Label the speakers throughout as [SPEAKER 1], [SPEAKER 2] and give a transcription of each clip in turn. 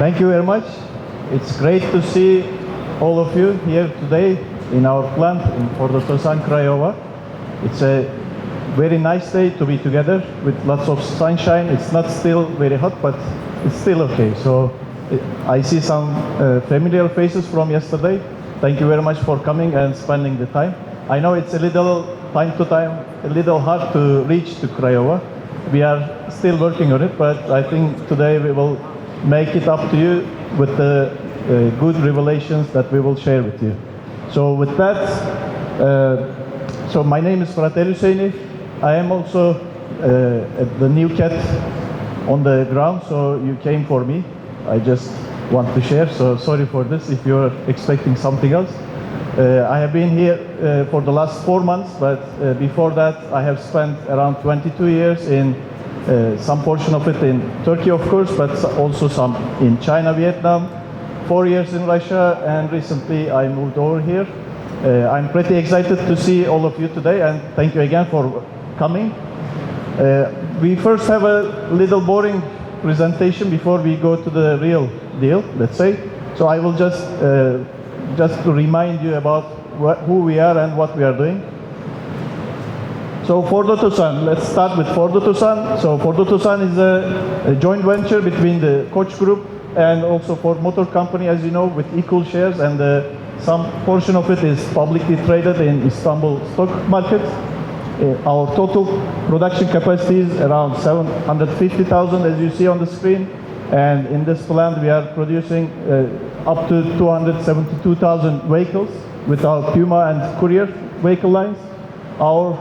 [SPEAKER 1] Thank you very much. It's great to see all of you here today in our plant in Ford Craiova. It's a very nice day to be together with lots of sunshine. It's not still very hot, but it's still okay. So I see some familiar faces from yesterday. Thank you very much for coming and spending the time. I know it's a little time to time, a little hard to reach to Craiova. We are still working on it, but I think today we will make it up to you with the good revelations that we will share with you. So with that, so my name is Turatii. I am also the new cat on the ground, so you came for me. I just want to share, so sorry for this if you're expecting something else. I have been here for the last 4 months, but before that I have spent around 22 years in some portion of it in Turkey, of course, but also some in China, Vietnam, 4 years in Russia, and recently I moved over here. I'm pretty excited to see all of you today, and thank you again for coming. We first have a little boring presentation before we go to the real deal, let's say. So I will just to remind you about who we are and what we are doing. So Ford Otosan, let's start with Ford Otosan. So Ford Otosan is a joint venture between the Koç Group and also Ford Motor Company, as you know, with equal shares, and some portion of it is publicly traded in Istanbul stock market. Our total production capacity is around 750,000, as you see on the screen. And in this plant, we are producing up to 272,000 vehicles with our Puma and Courier vehicle lines. Our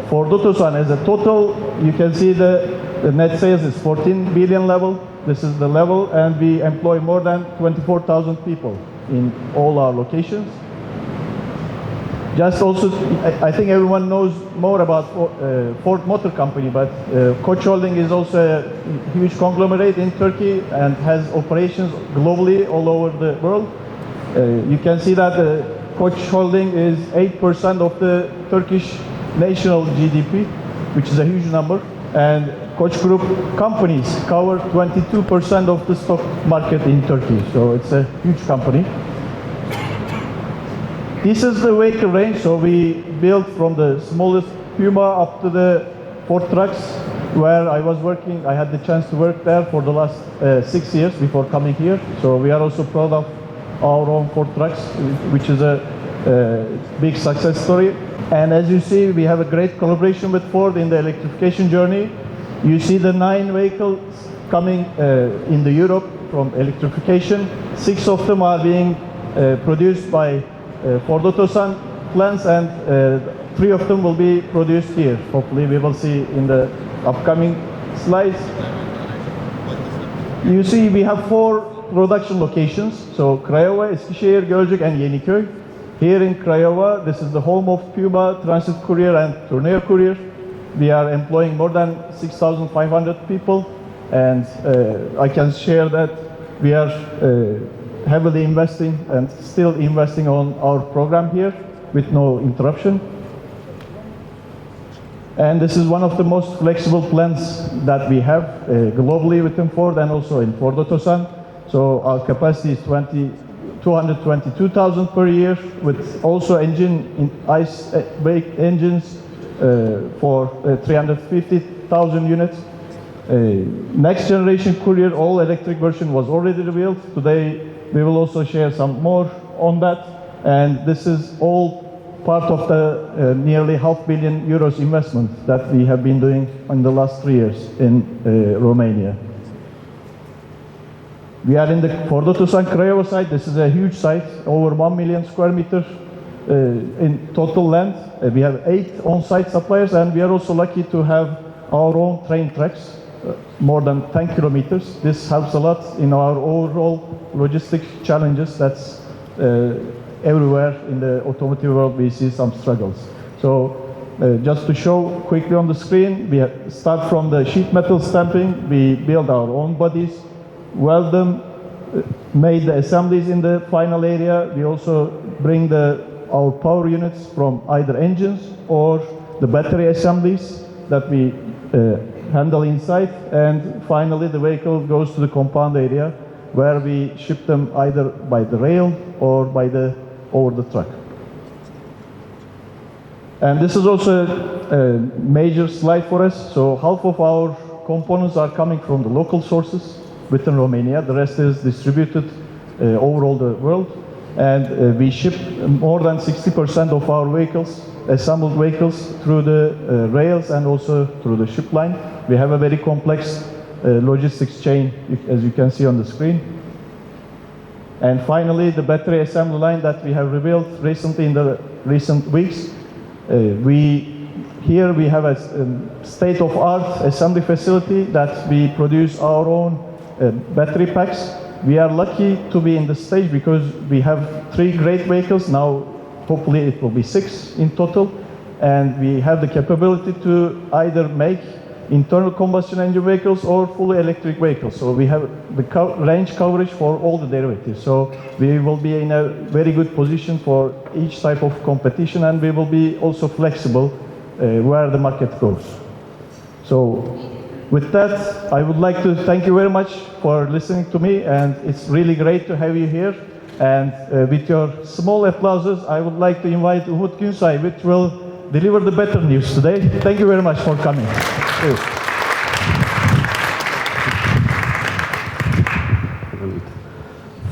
[SPEAKER 1] Ford Otosan as a total, you can see the net sales is 14 billion level. This is the level, and we employ more than 24,000 people in all our locations. Just also, I think everyone knows more about Ford Motor Company, but Koç Holding is also a huge conglomerate in Turkey and has operations globally all over the world. You can see that Koç Holding is 8% of the Turkish national GDP, which is a huge number, and Koç Group companies cover 22% of the stock market in Turkey, so it's a huge company. This is the vehicle range, so we built from the smallest Puma up to the Ford trucks, where I was working. I had the chance to work there for the last 6 years before coming here. So we are also proud of our own Ford trucks, which is a big success story. And as you see, we have a great collaboration with Ford in the electrification journey. You see the 9 vehicles coming in the Europe from electrification. 6 of them are being produced by Ford Otosan plants, and 3 of them will be produced here. Hopefully we will see in the upcoming slides. You see we have 4 production locations. So Craiova, Eskişehir, Gölcük, and Yeniköy. Here in Craiova, this is the home of Puma, Transit Courier, and Tourneo Courier. We are employing more than 6,500 people, and I can share that we are heavily investing and still investing on our program here with no interruption. And this is one of the most flexible plants that we have globally within Ford and also in Ford Otosan. So our capacity is 222,000 per year, with also ICE engines for 350,000 units. Next generation Courier all electric version was already revealed. Today we will also share some more on that, and this is all part of the nearly €500 million investment that we have been doing in the last 3 years in Romania. We are in the Ford Otosan Craiova site. This is a huge site, over 1 million square meters in total land. We have 8 on-site suppliers, and we are also lucky to have our own train tracks, more than 10 kilometers. This helps a lot in our overall logistic challenges. That's everywhere in the automotive world we see some struggles. So just to show quickly on the screen, we start from the sheet metal stamping. We build our own bodies, weld them, made the assemblies in the final area. We also bring our power units from either engines or the battery assemblies that we handle inside, and finally the vehicle goes to the compound area where we ship them either by the rail or by over the truck. And this is also a major slide for us. So half of our components are coming from the local sources within Romania. The rest is distributed over all the world. And we ship more than 60% of our vehicles, assembled vehicles, through the rails and also through the ship line. We have a very complex logistics chain, as you can see on the screen. And finally, the battery assembly line that we have revealed recently in the recent weeks. Here we have a state-of-art assembly facility that we produce our own battery packs. We are lucky to be in this stage because we have 3 great vehicles. Now, hopefully it will be 6 in total. And we have the capability to either make internal combustion engine vehicles or fully electric vehicles. So we have the range coverage for all the derivatives. So we will be in a very good position for each type of competition, and we will be also flexible where the market goes. So with that, I would like to thank you very much for listening to me, and it's really great to have you here. And with your small applauses, I would like to invite Umut Günsay, which will deliver the better news today. Thank you very much for coming.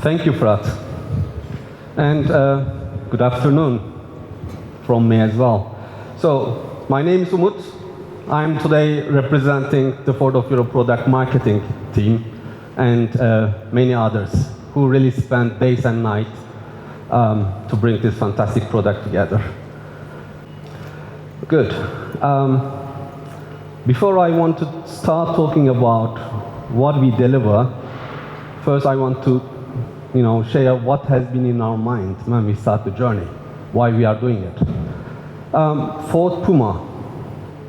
[SPEAKER 2] Thank you, Pret. And good afternoon from me as well. So, my name is Umut. I'm today representing the Ford of Europe product marketing team and many others who really spend days and nights to bring this fantastic product together. Good. Before I want to start talking about what we deliver, first I want to, share what has been in our mind when we start the journey, why we are doing it. Ford Puma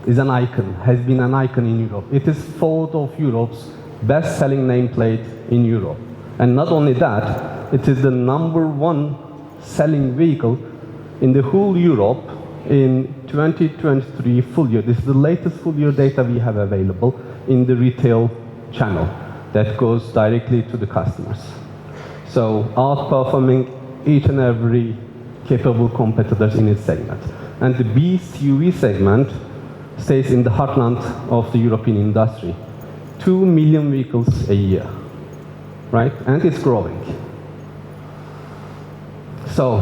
[SPEAKER 2] is an icon, has been an icon in Europe. It is Ford of Europe's best-selling nameplate in Europe. And not only that, it is the #1 selling vehicle in the whole Europe in 2023 full year. This is the latest full year data we have available in the retail channel that goes directly to the customers. So outperforming each and every capable competitors in its segment. And the Beast UV segment stays in the heartland of the European industry. 2 million vehicles a year, right? And it's growing. So,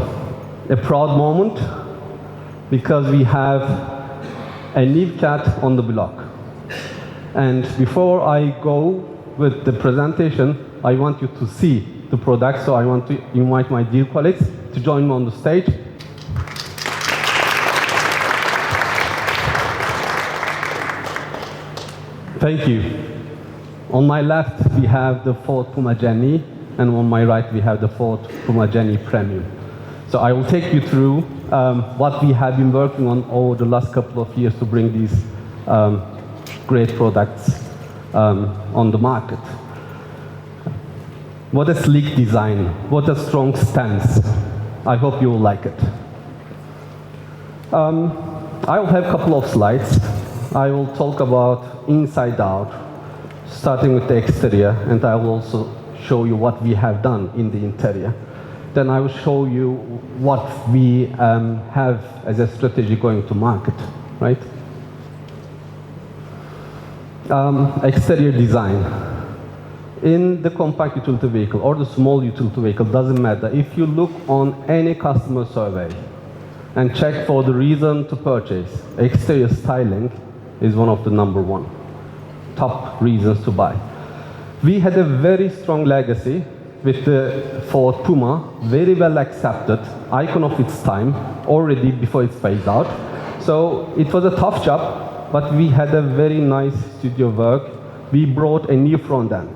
[SPEAKER 2] a proud moment, because we have a new cat on the block. And before I go with the presentation, I want you to see the product, so I want to invite my dear colleagues to join me on the stage. Thank you. On my left, we have the Ford Puma Gen-E, and on my right, we have the Ford Puma Gen-E Premium. So I will take you through what we have been working on over the last couple of years to bring these great products on the market. What a sleek design, what a strong stance. I hope you will like it. I will have a couple of slides. I will talk about inside out, starting with the exterior, and I will also show you what we have done in the interior. Then I will show you what we have as a strategy going to market, right? Exterior design. In the compact utility vehicle or the small utility vehicle, doesn't matter. If you look on any customer survey and check for the reason to purchase, exterior styling is one of the #1 top reasons to buy. We had a very strong legacy with the Ford Puma, very well accepted, icon of its time, already before it's phased out. So it was a tough job, but we had a very nice studio work. We brought a new front end.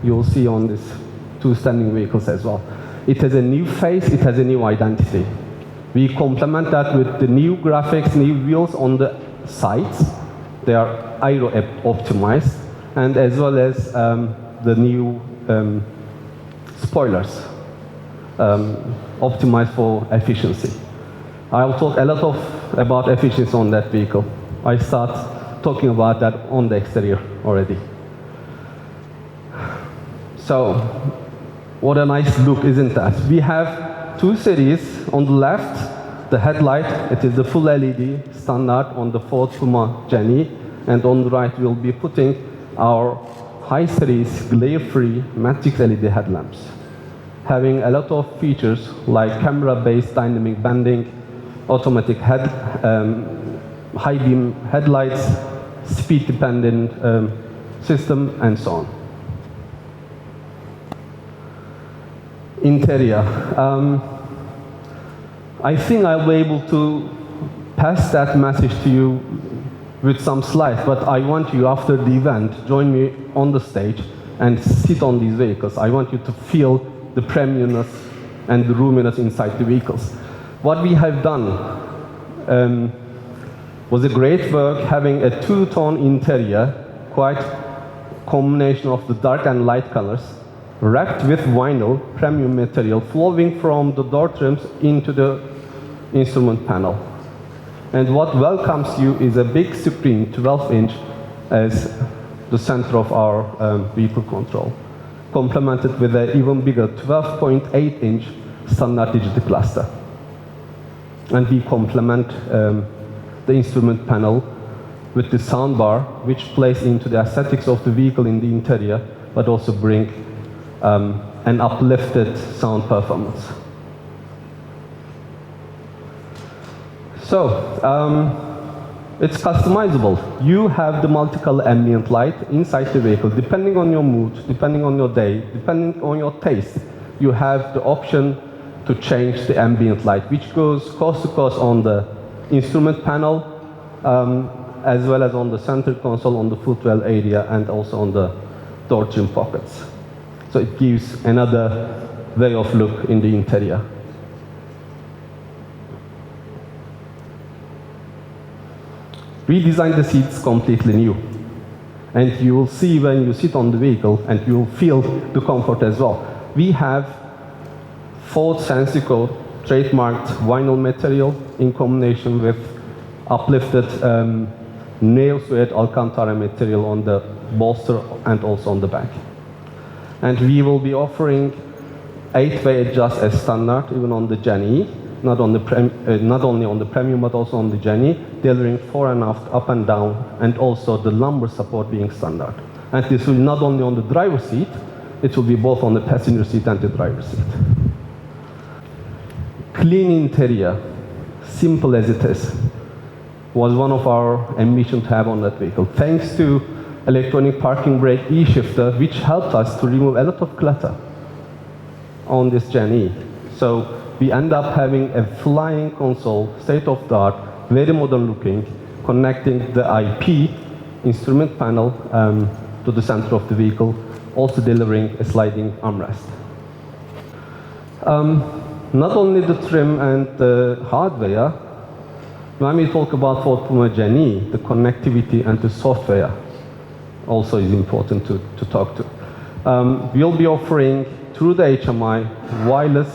[SPEAKER 2] You'll see on these 2 standing vehicles as well. It has a new face, it has a new identity. We complement that with the new graphics, new wheels on the sides. They are aero optimized, and as well as the new spoilers, optimized for efficiency. I'll talk a lot about efficiency on that vehicle. I start talking about that on the exterior already. So, What a nice look, isn't that? We have two series. On the left, the headlight, it is the full LED standard on the Ford Puma Gen-E, and on the right we'll be putting our high series glare-free matrix LED headlamps, having a lot of features like camera-based dynamic bending, automatic high beam headlights, speed-dependent system, and so on. Interior. I think I'll be able to pass that message to you with some slides, but I want you, after the event, join me on the stage and sit on these vehicles. I want you to feel the premiumness and the roominess inside the vehicles. What we have done was a great work, having a two-tone interior, quite combination of the dark and light colors, wrapped with vinyl, premium material, flowing from the door trims into the instrument panel. And what welcomes you is a big screen, 12-inch, as the center of our vehicle control, complemented with an even bigger 12.8-inch standard digital cluster. And we complement the instrument panel with the soundbar, which plays into the aesthetics of the vehicle in the interior, but also bring an uplifted sound performance. So, it's customizable. You have the multicolor ambient light inside the vehicle. Depending on your mood, depending on your day, depending on your taste, you have the option to change the ambient light, which goes coast to coast on the instrument panel, as well as on the center console, on the footwell area, and also on the door trim pockets. So it gives another way of look in the interior. We designed the seats completely new. And you will see when you sit on the vehicle, and you will feel the comfort as well. We have Ford Sensico trademarked vinyl material in combination with uplifted nail suede Alcantara material on the bolster and also on the back. And we will be offering 8-way adjust as standard, even on the Gen-E, not only on the premium, but also on the Gen-E, delivering fore and aft, up and down, and also the lumbar support being standard. And this will not only on the driver's seat, it will be both on the passenger seat and the driver's seat. Clean interior, simple as it is, was one of our ambitions to have on that vehicle. Thanks to electronic parking brake e-shifter, which helped us to remove a lot of clutter on this Gen-E. So we end up having a flying console, state-of-the-art, very modern looking, connecting the IP instrument panel to the center of the vehicle, also delivering a sliding armrest. Not only the trim and the hardware, when we talk about Ford Puma Gen-E, the connectivity and the software also is important to talk to. We'll be offering, through the HMI, wireless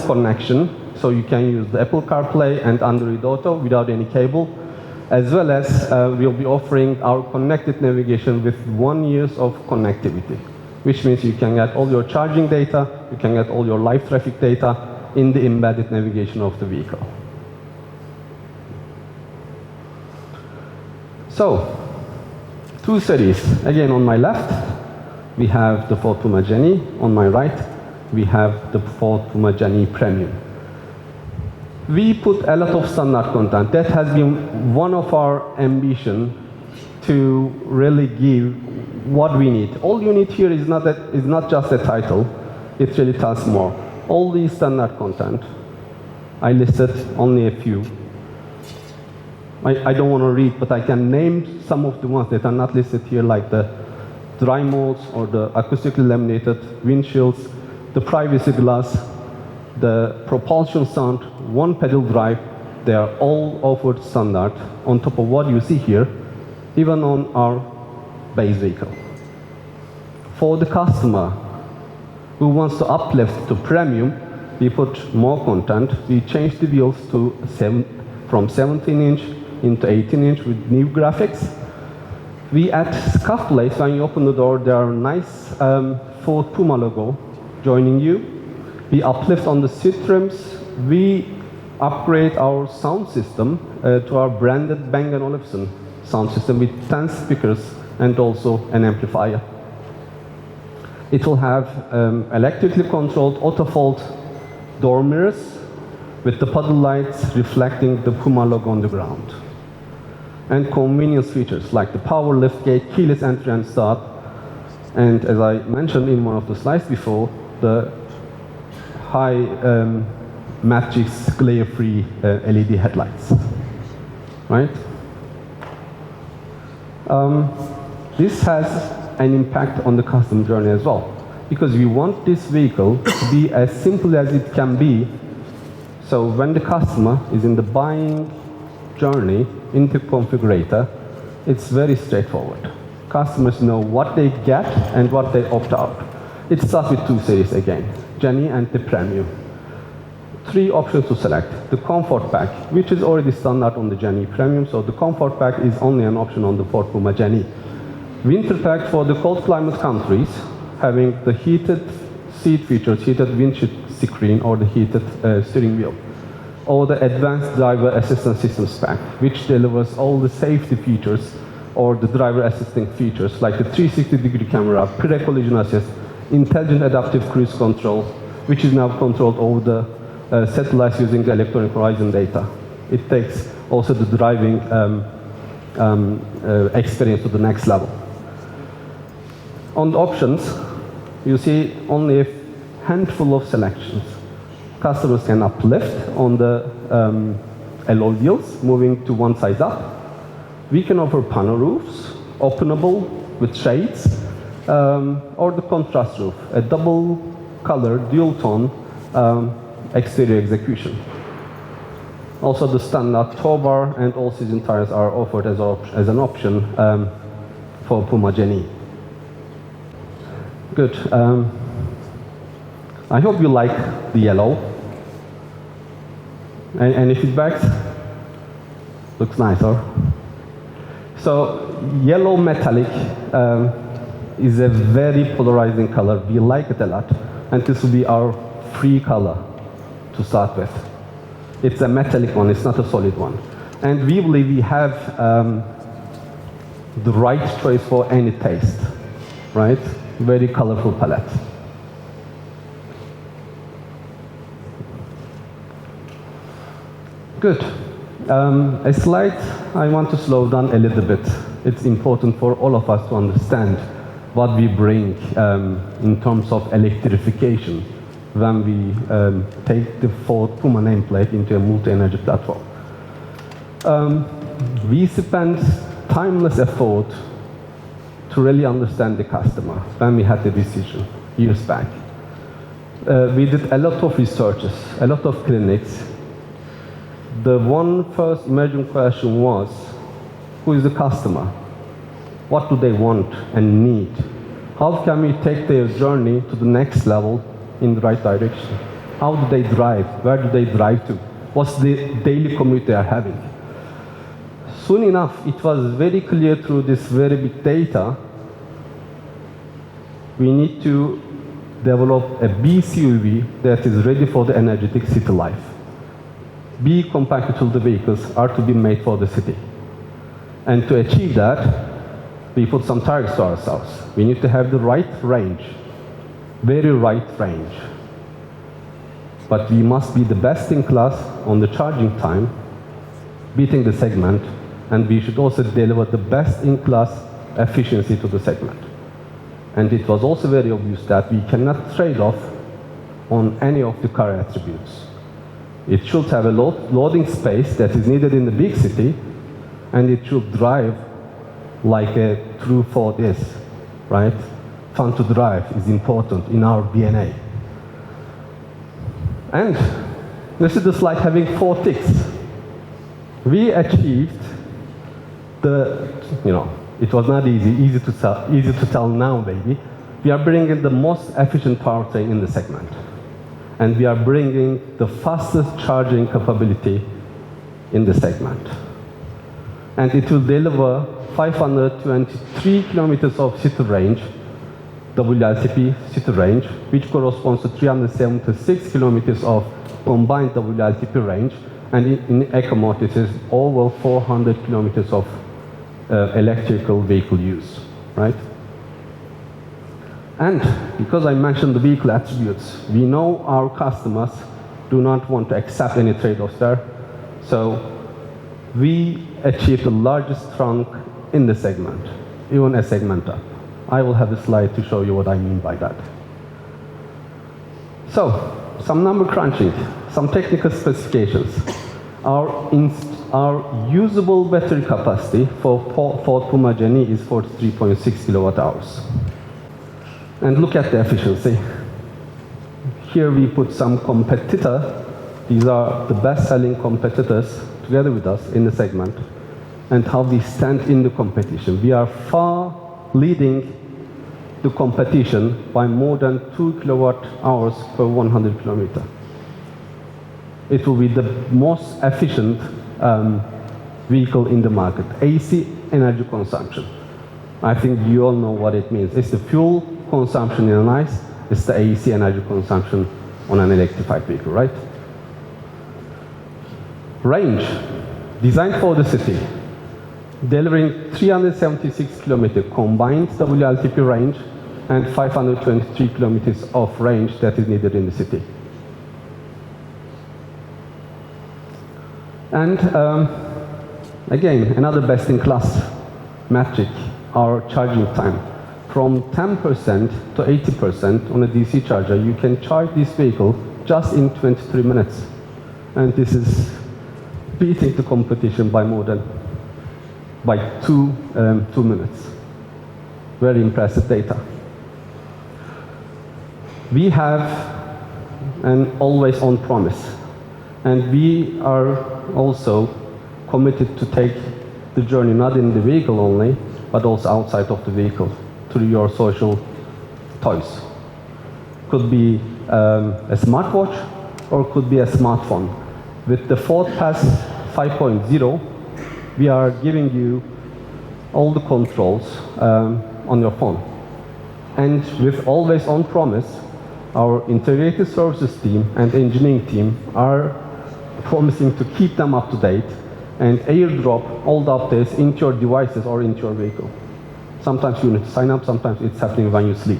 [SPEAKER 2] connection, so you can use the Apple CarPlay and Android Auto without any cable, as well as we'll be offering our connected navigation with 1 year of connectivity, which means you can get all your charging data, you can get all your live traffic data in the embedded navigation of the vehicle. So, two series. Again, on my left, we have the Ford Puma Gen-E. On my right, we have the Ford Puma Gen-E Premium. We put a lot of standard content. That has been one of our ambitions to really give what we need. All you need here is not just a title. It really tells more. All these standard content, I listed only a few. I don't want to read, but I can name some of the ones that are not listed here, like the dry modes or the acoustically laminated windshields, the privacy glass, the propulsion sound, one pedal drive. They are all offered standard on top of what you see here, even on our base vehicle. For the customer who wants to uplift to premium, we put more content. We changed the wheels to from 17-inch into 18-inch with new graphics. We at scuff plates, when you open the door, there are nice Ford Puma logo joining you. We uplift on the seat trims. We upgrade our sound system to our branded Bang & Olufsen sound system with 10 speakers and also an amplifier. It will have electrically controlled auto-fold door mirrors with the puddle lights reflecting the Puma logo on the ground. And convenience features like the power lift gate, keyless entry and start, and as I mentioned in one of the slides before, the high matrix glare-free LED headlights, right? This has an impact on the customer journey as well, because we want this vehicle to be as simple as it can be, so when the customer is in the buying journey into configurator, it's very straightforward. Customers know what they get and what they opt out. It starts with two series again, Gen-E and the Premium. Three options to select. The Comfort Pack, which is already standard on the Gen-E Premium, so the Comfort Pack is only an option on the Ford Puma Gen-E. Winter Pack for the cold climate countries, having the heated seat features, heated windshield screen or the heated steering wheel. Or the Advanced Driver Assistance Systems Pack, which delivers all the safety features or the driver assisting features like the 360-degree camera, pre-collision assist, intelligent adaptive cruise control, which is now controlled over the satellites using the electronic horizon data. It takes also the driving experience to the next level. On the options, you see only a handful of selections. Customers can uplift on the alloy wheels, moving to one side up. We can offer panel roofs, openable with shades, or the contrast roof, a double color, dual tone exterior execution. Also the standard tow bar and all-season tires are offered as an option for Puma Gen-E. Good. I hope you like the yellow. Any feedbacks? Looks nice, huh? So yellow metallic is a very polarizing color. We like it a lot, and this will be our free color to start with. It's a metallic one, it's not a solid one. And we believe we have the right choice for any taste, right? Very colorful palette. Good. A slide, I want to slow down a little bit. It's important for all of us to understand what we bring in terms of electrification when we take the Ford Puma nameplate into a multi-energy platform. We spent timeless effort to really understand the customer when we had the decision years back. We did a lot of researches, a lot of clinics. The one first emerging question was, who is the customer? What do they want and need? How can we take their journey to the next level in the right direction? How do they drive? Where do they drive to? What's the daily commute they are having? Soon enough, it was very clear through this very big data, we need to develop a BCUV that is ready for the energetic city life. B compatible the vehicles are to be made for the city. And to achieve that, we put some targets to ourselves. We need to have the right range, very right range. But we must be the best in class on the charging time, beating the segment, and we should also deliver the best in class efficiency to the segment. And it was also very obvious that we cannot trade off on any of the car attributes. It should have a loading space that is needed in the big city, and it should drive like a true Ford is, right? Fun to drive is important in our DNA. And this is the slide having 4 ticks. We achieved it was not easy to tell now, baby. We are bringing the most efficient powertrain in the segment. And we are bringing the fastest charging capability in the segment. and it will deliver 523 kilometers of city range, WLTP city range, which corresponds to 376 kilometers of combined WLTP range, and in eco mode it is over 400 kilometers of electrical vehicle use, right? And because I mentioned the vehicle attributes, we know our customers do not want to accept any trade-offs there, so we achieved the largest trunk in the segment, even a segment up. I will have a slide to show you what I mean by that. So, some number crunching, some technical specifications. Our usable battery capacity for Ford Puma Gen-E is 43.6 kilowatt hours. And look at the efficiency. Here we put some competitor. These are the best-selling competitors together with us in the segment, and how we stand in the competition. We are far leading the competition by more than 2 kilowatt hours per 100 kilometer. It will be the most efficient vehicle in the market. AC energy consumption. I think you all know what it means. It's the fuel consumption in an ICE, it's the AC energy consumption on an electrified vehicle, right? Range, designed for the city, delivering 376 kilometers combined WLTP range and 523 kilometers of range that is needed in the city. And again, another best-in-class metric, our charging time. From 10% to 80% on a DC charger, you can charge this vehicle just in 23 minutes. And this is beating the competition by more than, by 2 minutes. Very impressive data. We have an always-on promise. And we are also committed to take the journey not in the vehicle only, but also outside of the vehicle, through your social toys. Could be a smartwatch, or could be a smartphone. With the Ford Pass 5.0, we are giving you all the controls on your phone. And with always-on promise, our integrated services team and engineering team are promising to keep them up to date and airdrop all the updates into your devices or into your vehicle. Sometimes you need to sign up, sometimes it's happening when you sleep.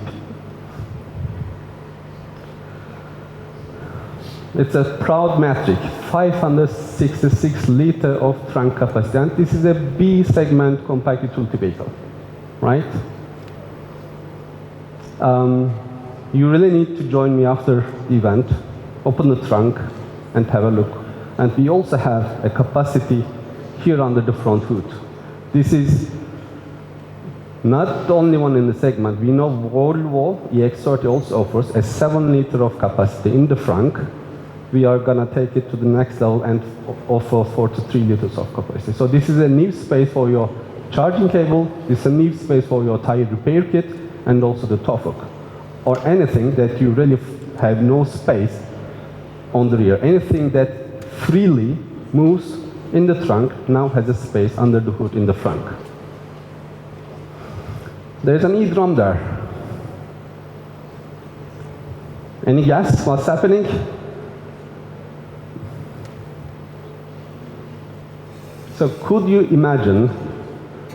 [SPEAKER 2] It's a proud metric, 566 liter of trunk capacity, and this is a B segment compact utility vehicle, right? You really need to join me after the event, open the trunk and have a look. And we also have a capacity here under the front hood. This is not the only one in the segment. We know Volvo EX30 also offers a 7 liter of capacity in the trunk. We are gonna take it to the next level and offer 43 liters of capacity. So this is a new space for your charging cable, this is a new space for your tire repair kit, and also the top hook. Or anything that you really have no space on the rear. Anything that freely moves in the trunk now has a space under the hood in the front. There's an e-drum there. Any guess what's happening? So could you imagine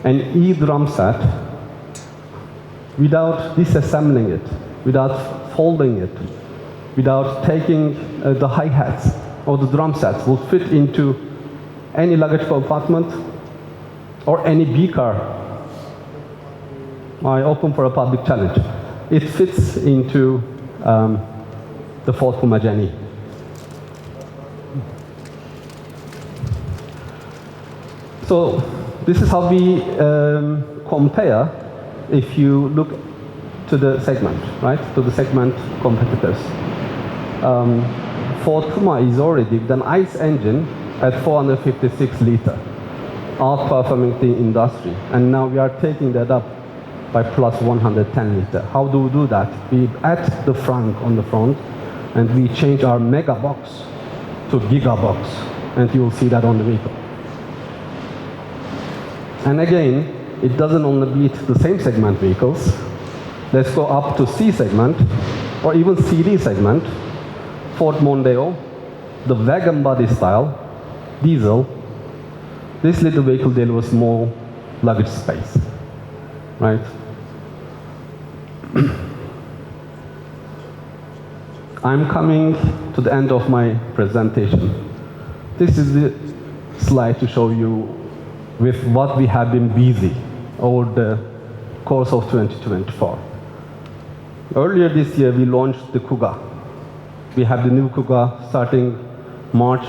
[SPEAKER 2] an e-drum set without disassembling it, without folding it, without taking the hi-hats or the drum sets, will fit into any luggage compartment or any B car? I open for a public challenge. It fits into the Ford Puma Gen-E. So this is how we compare if you look to the segment, right? To the segment competitors. Ford Puma is already with an ICE engine at 456 liter, outperforming the industry. And now we are taking that up by plus 110 liter. How do we do that? We add the frunk on the front, and we change our mega box to giga box, and you will see that on the vehicle. And again, it doesn't only beat the same segment vehicles. Let's go up to C segment, or even CD segment. Ford Mondeo, the wagon body style, diesel. This little vehicle delivers more luggage space, right? I'm coming to the end of my presentation. This is the slide to show you with what we have been busy over the course of 2024. Earlier this year, we launched the Kuga. We have the new Kuga starting March,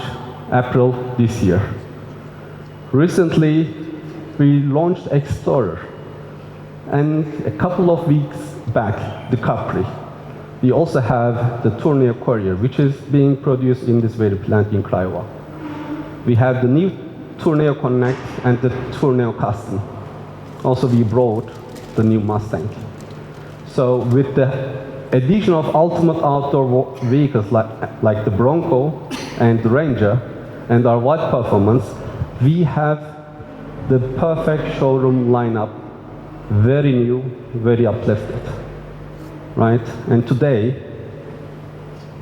[SPEAKER 2] April this year. Recently, we launched Explorer. And a couple of weeks back, the Capri. We also have the Tourneo Courier, which is being produced in this very plant in Craiova. We have the new Tourneo Connect and the Tourneo Custom. Also, we brought the new Mustang. So with the addition of ultimate outdoor vehicles like the Bronco and the Ranger and our wide performance, we have the perfect showroom lineup, very new, very uplifted, right? And today,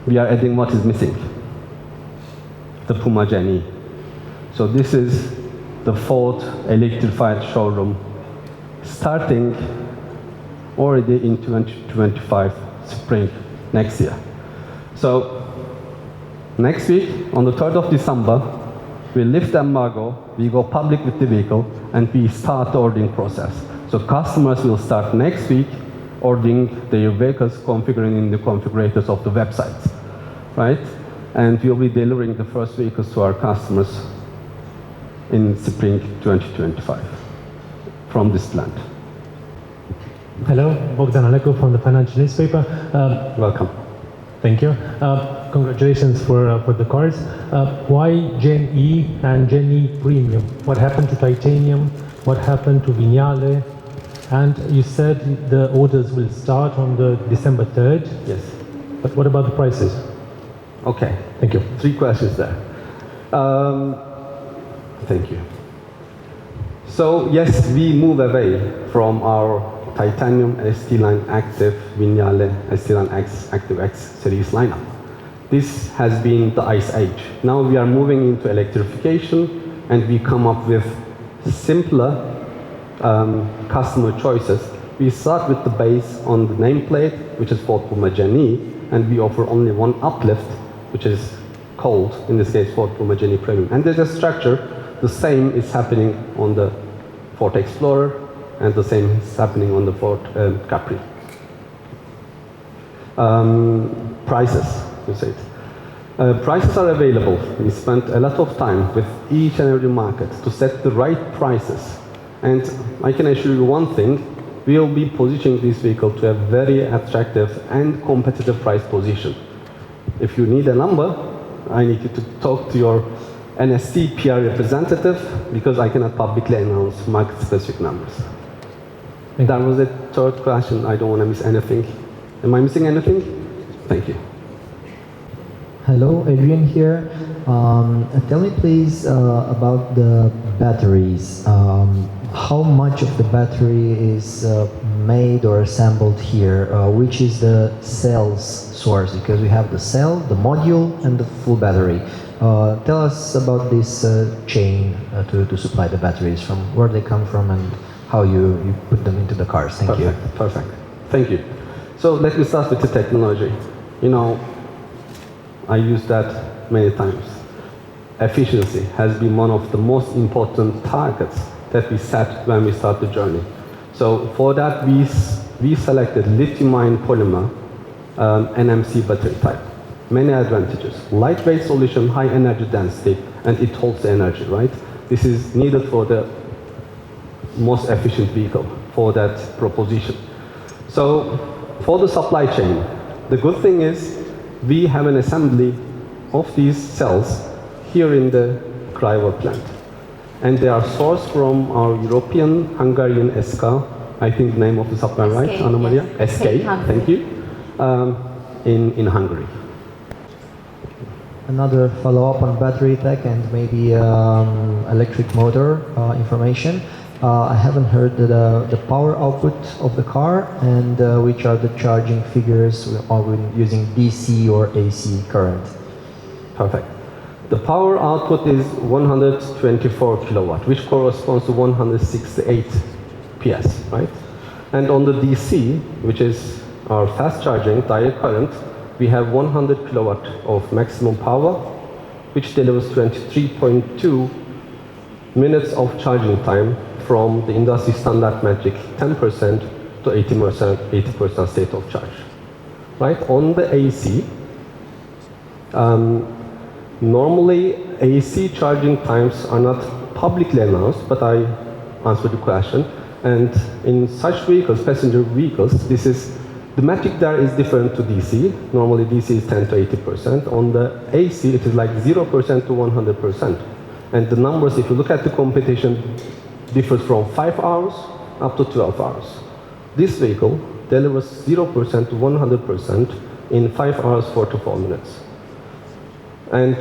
[SPEAKER 2] we are adding what is missing, the Puma Gen-E. So this is the Ford electrified showroom starting already in 2025 spring next year. So next week, on the 3rd of December, we lift the embargo, we go public with the vehicle, and we start the ordering process. So customers will start next week ordering their vehicles, configuring in the configurators of the websites, right? And we'll be delivering the first vehicles to our customers in spring 2025 from this plant.
[SPEAKER 3] Hello, Bogdan Aleku from the Financial Newspaper.
[SPEAKER 2] Welcome.
[SPEAKER 3] Thank you. Congratulations for the cars. Why Gen-E and Gen-E Premium? What happened to Titanium? What happened to Vignale? And you said the orders will start on the December 3rd.
[SPEAKER 2] Yes.
[SPEAKER 3] But what about the prices?
[SPEAKER 2] Okay.
[SPEAKER 3] Thank you.
[SPEAKER 2] 3 questions there. Thank you. So yes, we move away from our Titanium ST Line Active Vignale ST Line X Active X series lineup. This has been the ice age. Now we are moving into electrification, and we come up with simpler customer choices. We start with the base on the nameplate, which is Ford Puma Gen-E, and we offer only one uplift, which is called, in this case, Ford Puma Gen-E Premium. And there's a structure, the same is happening on the Ford Explorer, and the same is happening on the Ford Capri. Prices, you said. Prices are available. We spent a lot of time with each and every market to set the right prices. And I can assure you one thing, we will be positioning this vehicle to a very attractive and competitive price position. If you need a number, I need you to talk to your NSC PR representative, because I cannot publicly announce market-specific numbers. That was the 3rd question. I don't want to miss anything. Am I missing anything? Thank you.
[SPEAKER 4] Hello, Adrian here. Tell me please about the batteries. How much of the battery is made or assembled here? Which is the cells source? Because we have the cell, the module, and the full battery. Tell us about this chain to supply the batteries, from where they come from and how you put them into the cars. Thank you.
[SPEAKER 2] Perfect. Thank you. So let me start with the technology. You know, I use that many times. Efficiency has been one of the most important targets that we set when we start the journey. So for that, we selected lithium-ion polymer NMC battery type. Many advantages: lightweight solution, high energy density, and it holds the energy, right? This is needed for the most efficient vehicle for that proposition. So for the supply chain, the good thing is we have an assembly of these cells here in the Craiova plant. And they are sourced from our European, Hungarian SK, I think the name of the supplier, right, Anna Maria?
[SPEAKER 5] Yes.
[SPEAKER 2] SK, thank you, in Hungary.
[SPEAKER 4] Another follow-up on battery tech and maybe electric motor information. I haven't heard the power output of the car and which are the charging figures. Are we using DC or AC current?
[SPEAKER 2] Perfect. The power output is 124 kilowatt, which corresponds to 168 PS, right? And on the DC, which is our fast charging direct current, we have 100 kilowatt of maximum power, which delivers 23.2 minutes of charging time from the industry standard magic 10% to 80% state of charge. Right? On the AC, normally AC charging times are not publicly announced, but I answered the question. And in such vehicles, passenger vehicles, the magic there is different to DC. Normally DC is 10 to 80%. On the AC, it is like 0% to 100%. And the numbers, if you look at the competition, differs from 5 hours up to 12 hours. This vehicle delivers 0% to 100% in 5 hours 44 minutes. And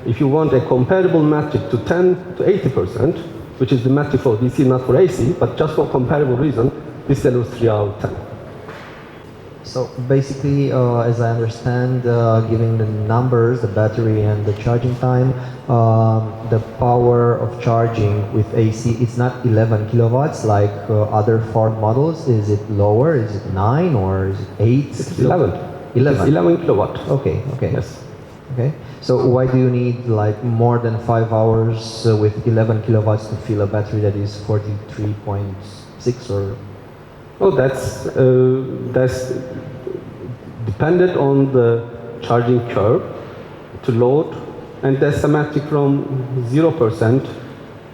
[SPEAKER 2] if you want a comparable metric to 10 to 80%, which is the metric for DC, not for AC, but just for comparable reason, this delivers 3 out of 10.
[SPEAKER 4] So basically, as I understand, given the numbers, the battery and the charging time, the power of charging with AC, it's not 11 kilowatts like other Ford models. Is it lower? Is it 9 or is it 8?
[SPEAKER 2] It's 11.
[SPEAKER 4] 11.
[SPEAKER 2] It's 11 kilowatt.
[SPEAKER 4] Okay, okay.
[SPEAKER 2] Yes.
[SPEAKER 4] Okay. So why do you need like more than 5 hours with 11 kilowatts to fill a battery that is 43.6 or?
[SPEAKER 2] Oh, that's dependent on the charging curve to load, and that's a metric from 0%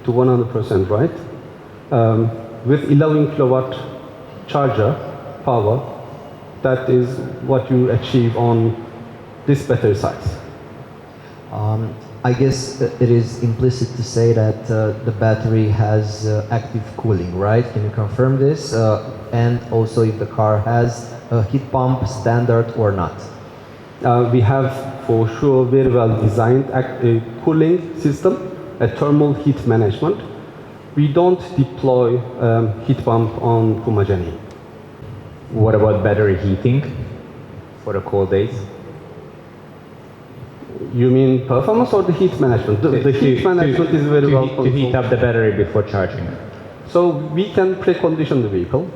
[SPEAKER 2] to 100%, right? With 11 kilowatt charger power, that is what you achieve on this battery size.
[SPEAKER 4] I guess it is implicit to say that the battery has active cooling, right? Can you confirm this? And also if the car has a heat pump standard or not?
[SPEAKER 2] We have for sure very well designed cooling system, a thermal heat management. We don't deploy heat pump on Puma Gen-E.
[SPEAKER 5] What about battery heating for the cold days?
[SPEAKER 2] You mean performance or the heat management? The heat management is very well controlled.
[SPEAKER 5] To heat up the battery before charging.
[SPEAKER 2] So we can precondition the vehicle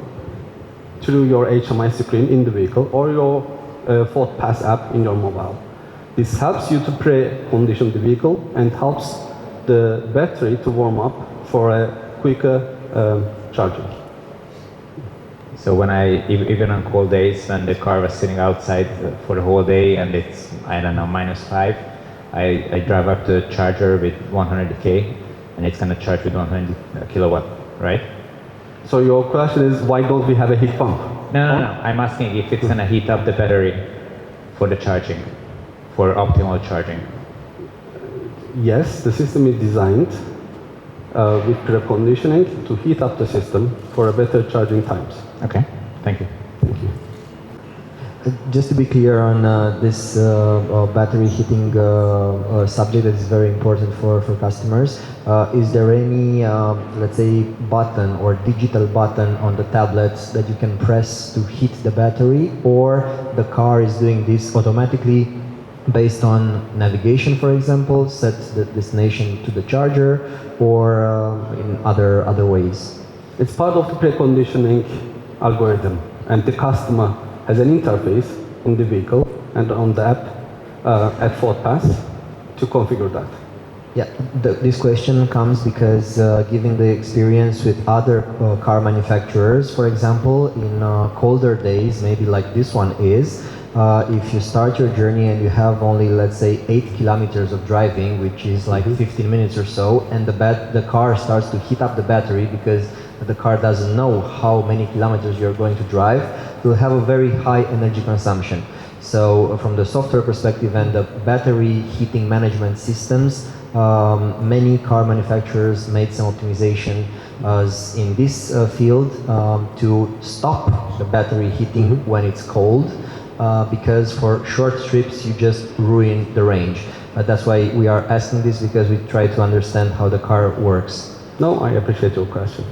[SPEAKER 2] through your HMI screen in the vehicle or your Ford Pass app in your mobile. This helps you to precondition the vehicle and helps the battery to warm up for a quicker charging.
[SPEAKER 5] So when even on cold days when the car was sitting outside for the whole day and it's, I don't know, -5, I drive up the charger with 100K and it's going to charge with 100 kilowatt, right?
[SPEAKER 2] So your question is, why don't we have a heat pump?
[SPEAKER 5] No. I'm asking if it's going to heat up the battery for the charging, for optimal charging.
[SPEAKER 2] Yes, the system is designed with preconditioning to heat up the system for a better charging times.
[SPEAKER 5] Okay, thank you.
[SPEAKER 2] Thank you.
[SPEAKER 4] Just to be clear on this battery heating subject that is very important for customers, is there any, let's say, button or digital button on the tablets that you can press to heat the battery, or the car is doing this automatically based on navigation, for example, set the destination to the charger, or in other ways?
[SPEAKER 2] It's part of the preconditioning algorithm, and the customer has an interface in the vehicle and on the app at Ford Pass to configure that.
[SPEAKER 4] Yeah, this question comes because given the experience with other car manufacturers, for example, in colder days, maybe like this one is, if you start your journey and you have only, let's say, 8 kilometers of driving, which is like 15 minutes or so, and the car starts to heat up the battery because the car doesn't know how many kilometers you're going to drive, you'll have a very high energy consumption. So from the software perspective and the battery heating management systems, many car manufacturers made some optimization in this field to stop the battery heating when it's cold, because for short trips you just ruin the range. That's why we are asking this, because we try to understand how the car works.
[SPEAKER 2] No, I appreciate your question.